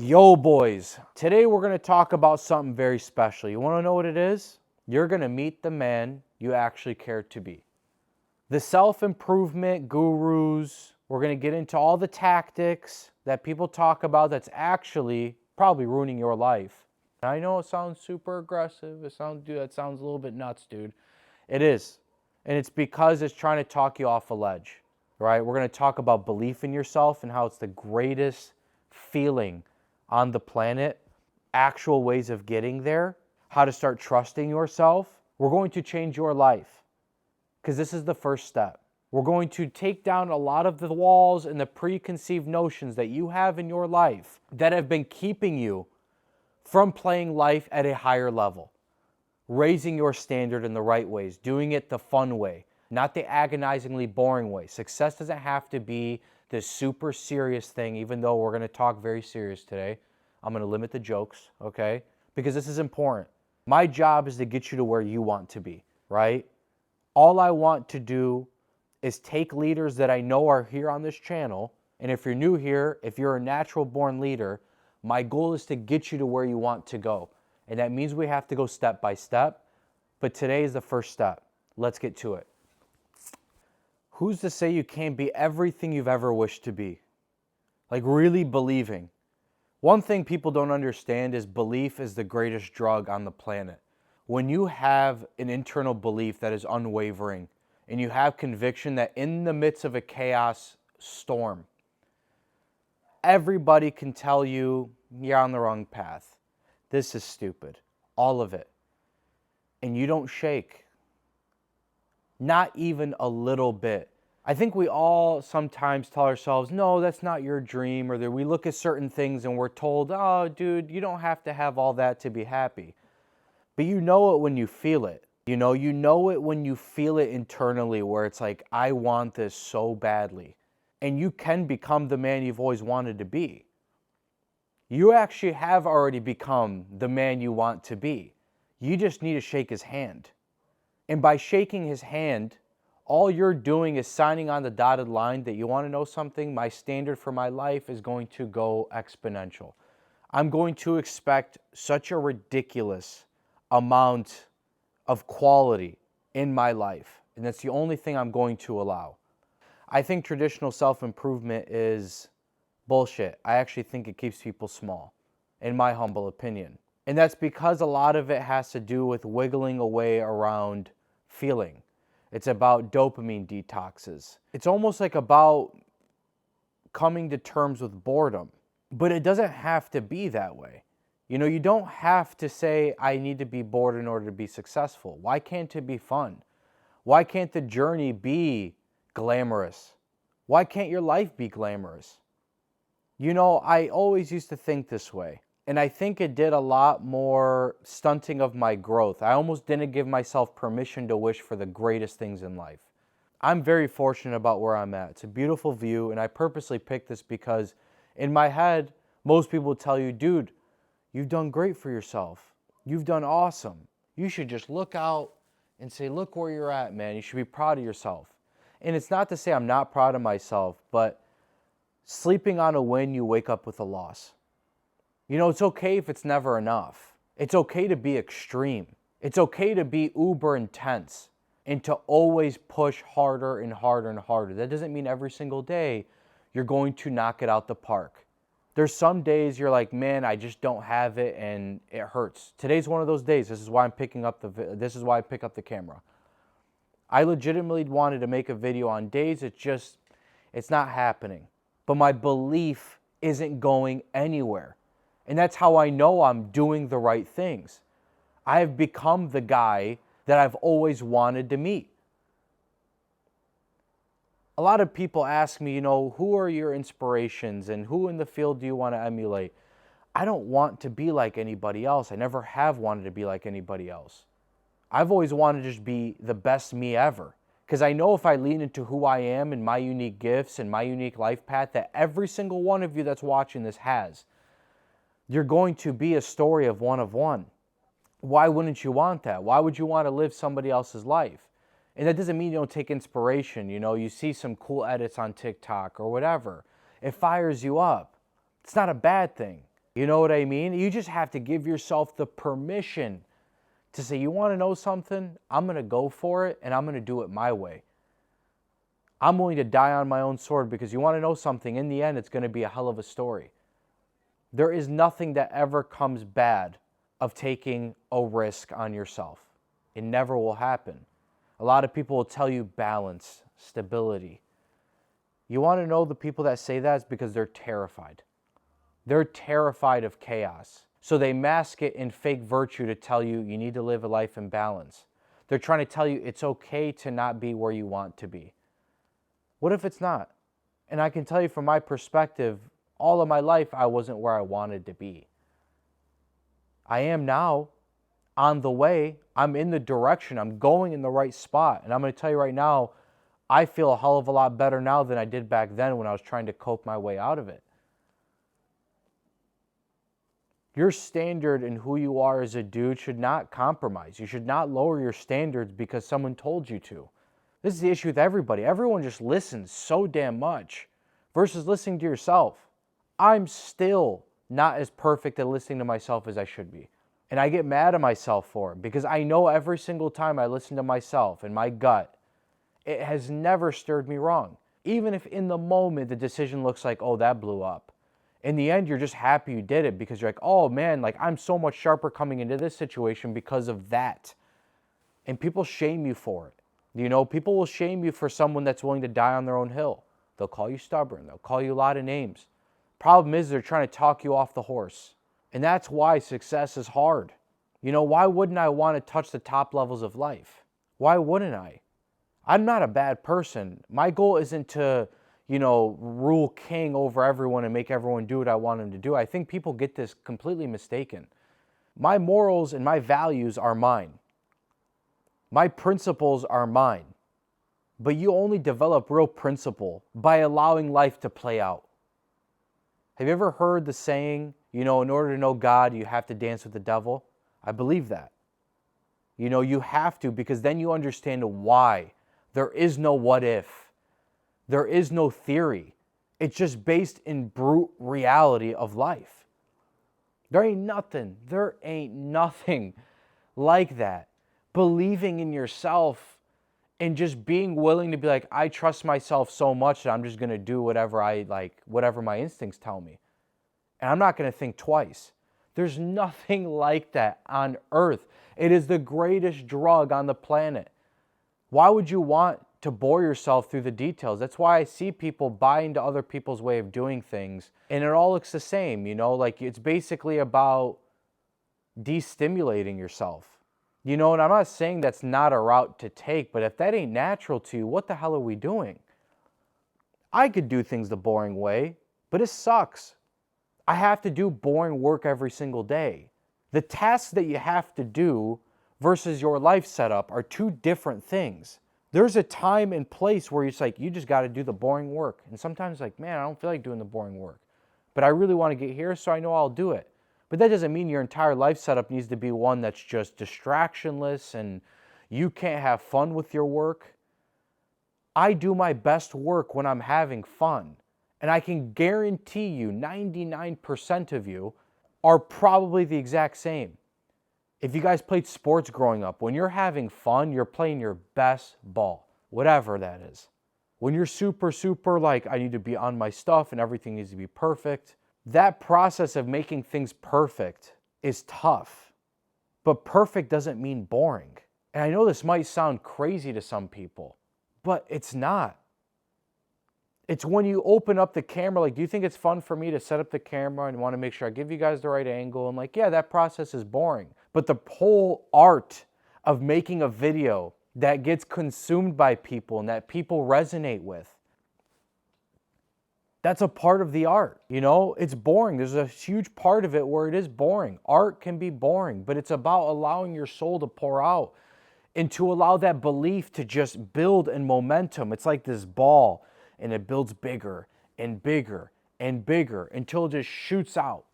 Yo, boys. Today we're going to talk about something very special. You want to know what it is? You're going to meet the man you actually care to be. The self-improvement gurus, we're going to get into all the tactics that people talk about that's actually probably ruining your life. I know it sounds super aggressive. That sounds a little bit nuts, dude. It is. And it's because it's trying to talk you off a ledge, right? We're going to talk about belief in yourself and how it's the greatest feeling on the planet, actual ways of getting there, how to start trusting yourself. We're going to change your life because this is the first step. We're going to take down a lot of the walls and the preconceived notions that you have in your life that have been keeping you from playing life at a higher level, raising your standard in the right ways, doing it the fun way, not the agonizingly boring way. Success doesn't have to be this super serious thing, even though we're going to talk very serious today. I'm going to limit the jokes, okay? Because this is important. My job is to get you to where you want to be, right? All I want to do is take leaders that I know are here on this channel, and if you're new here, if you're a natural born leader, my goal is to get you to where you want to go. And that means we have to go step by step, but today is the first step. Let's get to it. Who's to say you can't be everything you've ever wished to be? Like really believing. One thing people don't understand is belief is the greatest drug on the planet. When you have an internal belief that is unwavering and you have conviction that in the midst of a chaos storm, everybody can tell you you're on the wrong path. This is stupid. All of it. And you don't shake. Not even a little bit. I think we all sometimes tell ourselves, no, that's not your dream, or that we look at certain things and we're told, oh, dude, you don't have to have all that to be happy. But you know it when you feel it. You know it when you feel it internally where it's like, I want this so badly. And you can become the man you've always wanted to be. You actually have already become the man you want to be. You just need to shake his hand. And by shaking his hand, all you're doing is signing on the dotted line that you want to know something, my standard for my life is going to go exponential. I'm going to expect such a ridiculous amount of quality in my life. And that's the only thing I'm going to allow. I think traditional self-improvement is bullshit. I actually think it keeps people small, in my humble opinion. And that's because a lot of it has to do with wiggling away around feeling. It's about dopamine detoxes. It's almost like about coming to terms with boredom. But it doesn't have to be that way. You don't have to say, I need to be bored in order to be successful. Why can't it be fun? Why can't the journey be glamorous? Why can't your life be glamorous? I always used to think this way. And I think it did a lot more stunting of my growth. I almost didn't give myself permission to wish for the greatest things in life. I'm very fortunate about where I'm at. It's a beautiful view, and I purposely picked this because in my head, most people would tell you, dude, you've done great for yourself. You've done awesome. You should just look out and say, look where you're at, man. You should be proud of yourself. And it's not to say I'm not proud of myself, but sleeping on a win, you wake up with a loss. It's okay if it's never enough. It's okay to be extreme. It's okay to be uber intense and to always push harder and harder and harder. That doesn't mean every single day you're going to knock it out the park. There's some days you're like, man, I just don't have it and it hurts. Today's one of those days. This is why I pick up the camera. I legitimately wanted to make a video on days it's not happening. But my belief isn't going anywhere. And that's how I know I'm doing the right things. I have become the guy that I've always wanted to meet. A lot of people ask me, who are your inspirations and who in the field do you want to emulate? I don't want to be like anybody else. I never have wanted to be like anybody else. I've always wanted to just be the best me ever. Because I know if I lean into who I am and my unique gifts and my unique life path that every single one of you that's watching this has, you're going to be a story of one. Why wouldn't you want that? Why would you want to live somebody else's life? And that doesn't mean you don't take inspiration. You see some cool edits on TikTok or whatever. It fires you up. It's not a bad thing. You know what I mean? You just have to give yourself the permission to say, you want to know something? I'm going to go for it, and I'm going to do it my way. I'm willing to die on my own sword, because you want to know something? In the end, it's going to be a hell of a story. There is nothing that ever comes bad of taking a risk on yourself. It never will happen. A lot of people will tell you balance, stability. You want to know the people that say that is because they're terrified. They're terrified of chaos. So they mask it in fake virtue to tell you you need to live a life in balance. They're trying to tell you it's okay to not be where you want to be. What if it's not? And I can tell you from my perspective, all of my life I wasn't where I wanted to be. I am now on the way. I'm in the direction. I'm going in the right spot. And I'm going to tell you right now, I feel a hell of a lot better now than I did back then when I was trying to cope my way out of it. Your standard in who you are as a dude should not compromise. You should not lower your standards because someone told you to. This is the issue with everybody. Everyone just listens so damn much versus listening to yourself. I'm still not as perfect at listening to myself as I should be. And I get mad at myself for it because I know every single time I listen to myself and my gut, it has never stirred me wrong. Even if in the moment the decision looks like, oh, that blew up. In the end, you're just happy you did it because you're like, oh man, like I'm so much sharper coming into this situation because of that. And people shame you for it. You know, people will shame you for someone that's willing to die on their own hill. They'll call you stubborn. They'll call you a lot of names. Problem is, they're trying to talk you off the horse. And that's why success is hard. You know, why wouldn't I want to touch the top levels of life? Why wouldn't I? I'm not a bad person. My goal isn't to, rule king over everyone and make everyone do what I want them to do. I think people get this completely mistaken. My morals and my values are mine. My principles are mine. But you only develop real principle by allowing life to play out. Have you ever heard the saying, in order to know God, you have to dance with the devil? I believe that. You have to, because then you understand why. There is no what if. There is no theory. It's just based in brute reality of life. There ain't nothing like that. Believing in yourself and just being willing to be like, I trust myself so much that I'm just going to do whatever my instincts tell me. And I'm not going to think twice. There's nothing like that on earth. It is the greatest drug on the planet. Why would you want to bore yourself through the details? That's why I see people buy into other people's way of doing things, and it all looks the same, it's basically about destimulating yourself. And I'm not saying that's not a route to take, but if that ain't natural to you, what the hell are we doing? I could do things the boring way, but it sucks. I have to do boring work every single day. The tasks that you have to do versus your life setup are two different things. There's a time and place where it's like, you just got to do the boring work. And sometimes man, I don't feel like doing the boring work, but I really want to get here, so I know I'll do it. But that doesn't mean your entire life setup needs to be one that's just distractionless and you can't have fun with your work. I do my best work when I'm having fun. And I can guarantee you 99% of you are probably the exact same. If you guys played sports growing up, when you're having fun, you're playing your best ball, whatever that is. When you're super, I need to be on my stuff and everything needs to be perfect, that process of making things perfect is tough. But perfect doesn't mean boring. And I know this might sound crazy to some people, but it's not. It's when you open up the camera, do you think it's fun for me to set up the camera and want to make sure I give you guys the right angle? And yeah, that process is boring. But the whole art of making a video that gets consumed by people and that people resonate with, that's a part of the art. It's boring. There's a huge part of it where it is boring. Art can be boring, but it's about allowing your soul to pour out and to allow that belief to just build in momentum. It's like this ball, and it builds bigger and bigger and bigger until it just shoots out.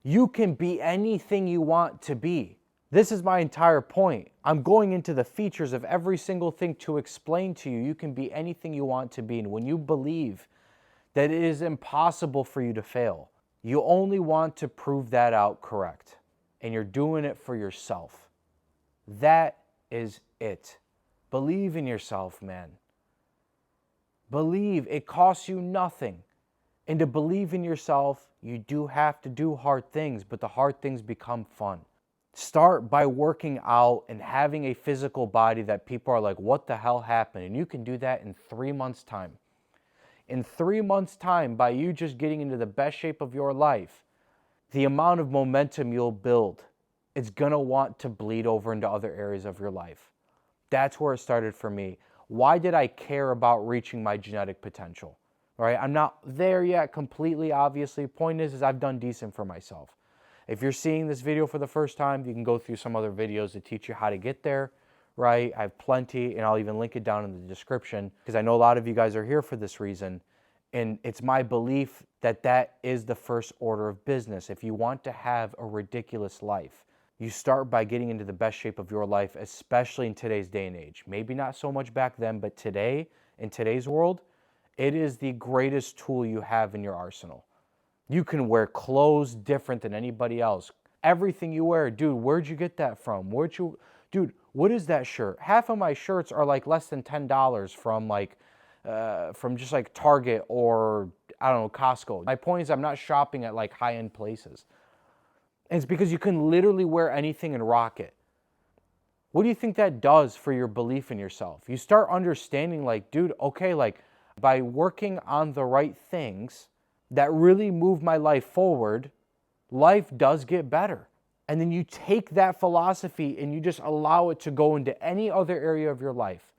You can be anything you want to be. This is my entire point. I'm going into the features of every single thing to explain to you, you can be anything you want to be. And when you believe that it is impossible for you to fail, You only want to prove that out correct, and you're doing it for yourself. That is it. Believe in yourself, man. Believe. It costs you nothing. And to believe in yourself, you do have to do hard things, but the hard things become fun. Start by working out and having a physical body that people are like, what the hell happened? And you can do that in 3 months' time. In 3 months' time, by you just getting into the best shape of your life, the amount of momentum you'll build, it's going to want to bleed over into other areas of your life. That's where it started for me. Why did I care about reaching my genetic potential? All right, I'm not there yet completely, obviously. Point is I've done decent for myself. If you're seeing this video for the first time, you can go through some other videos that teach you how to get there, right? I have plenty, and I'll even link it down in the description because I know a lot of you guys are here for this reason. And it's my belief that that is the first order of business. If you want to have a ridiculous life, you start by getting into the best shape of your life, especially in today's day and age. Maybe not so much back then, but today, in today's world, it is the greatest tool you have in your arsenal. You can wear clothes different than anybody else. Everything you wear, dude, where'd you get that from? Dude, what is that shirt? Half of my shirts are like less than $10 from just like Target or, I don't know, Costco. My point is I'm not shopping at like high-end places. And it's because you can literally wear anything and rock it. What do you think that does for your belief in yourself? You start understanding like, dude, okay, like by working on the right things that really move my life forward, life does get better. And then you take that philosophy and you just allow it to go into any other area of your life,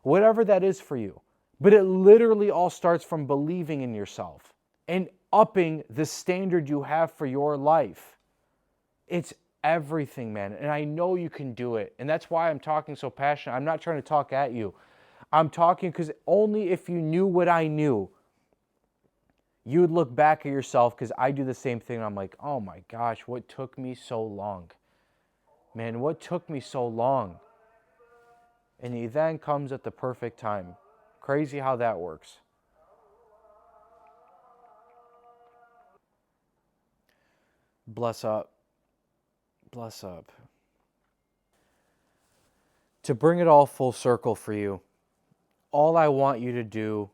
whatever that is for you. But it literally all starts from believing in yourself and upping the standard you have for your life. It's everything, man. And I know you can do it. And that's why I'm talking so passionate. I'm not trying to talk at you. I'm talking because only if you knew what I knew, you would look back at yourself, because I do the same thing. I'm like, oh my gosh, what took me so long? Man, what took me so long? And the event comes at the perfect time. Crazy how that works. Bless up. Bless up. To bring it all full circle for you, all I want you to do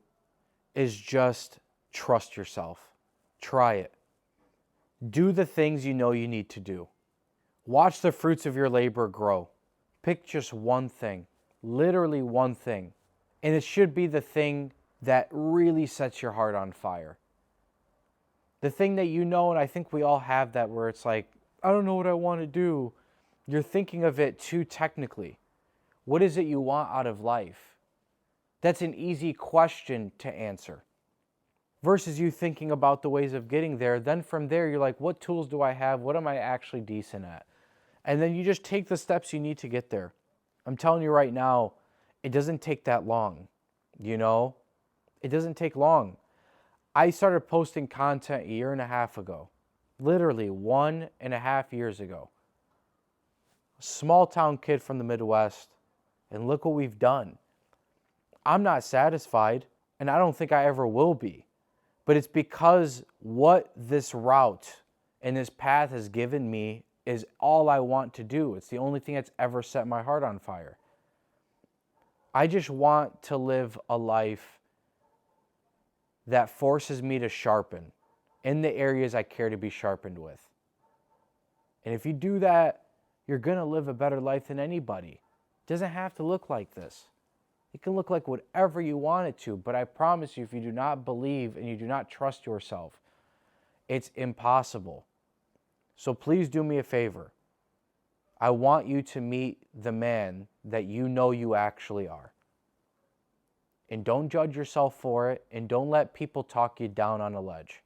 is just trust yourself. Try it. Do the things you know you need to do. Watch the fruits of your labor grow. Pick just one thing, literally one thing. And it should be the thing that really sets your heart on fire. The thing that you know, and I think we all have that, where it's like, I don't know what I want to do. You're thinking of it too technically. What is it you want out of life? That's an easy question to answer. Versus you thinking about the ways of getting there. Then from there, you're like, what tools do I have? What am I actually decent at? And then you just take the steps you need to get there. I'm telling you right now, it doesn't take that long. You know, it doesn't take long. I started posting content 1.5 years ago. Literally 1.5 years ago. Small town kid from the Midwest. And look what we've done. I'm not satisfied, and I don't think I ever will be. But it's because what this route and this path has given me is all I want to do. It's the only thing that's ever set my heart on fire. I just want to live a life that forces me to sharpen in the areas I care to be sharpened with. And if you do that, you're going to live a better life than anybody. It doesn't have to look like this. It can look like whatever you want it to, but I promise you, if you do not believe and you do not trust yourself, it's impossible. So please do me a favor. I want you to meet the man that you know you actually are. And don't judge yourself for it, and don't let people talk you down on a ledge.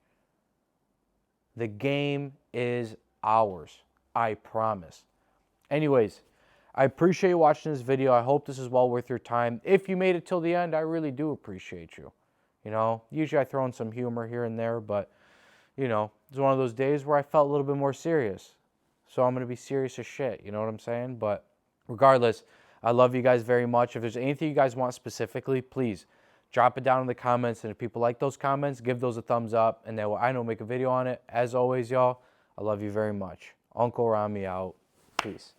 The game is ours. I promise. Anyways, I appreciate you watching this video. I hope this is well worth your time. If you made it till the end, I really do appreciate you. You know, usually I throw in some humor here and there, but, you know, it's one of those days where I felt a little bit more serious. So I'm going to be serious as shit, you know what I'm saying? But regardless, I love you guys very much. If there's anything you guys want specifically, please Drop it down in the comments, and if people like those comments, give those a thumbs up, and then I know make a video on it. As always, y'all, I love you very much. Uncle Rami out. Peace.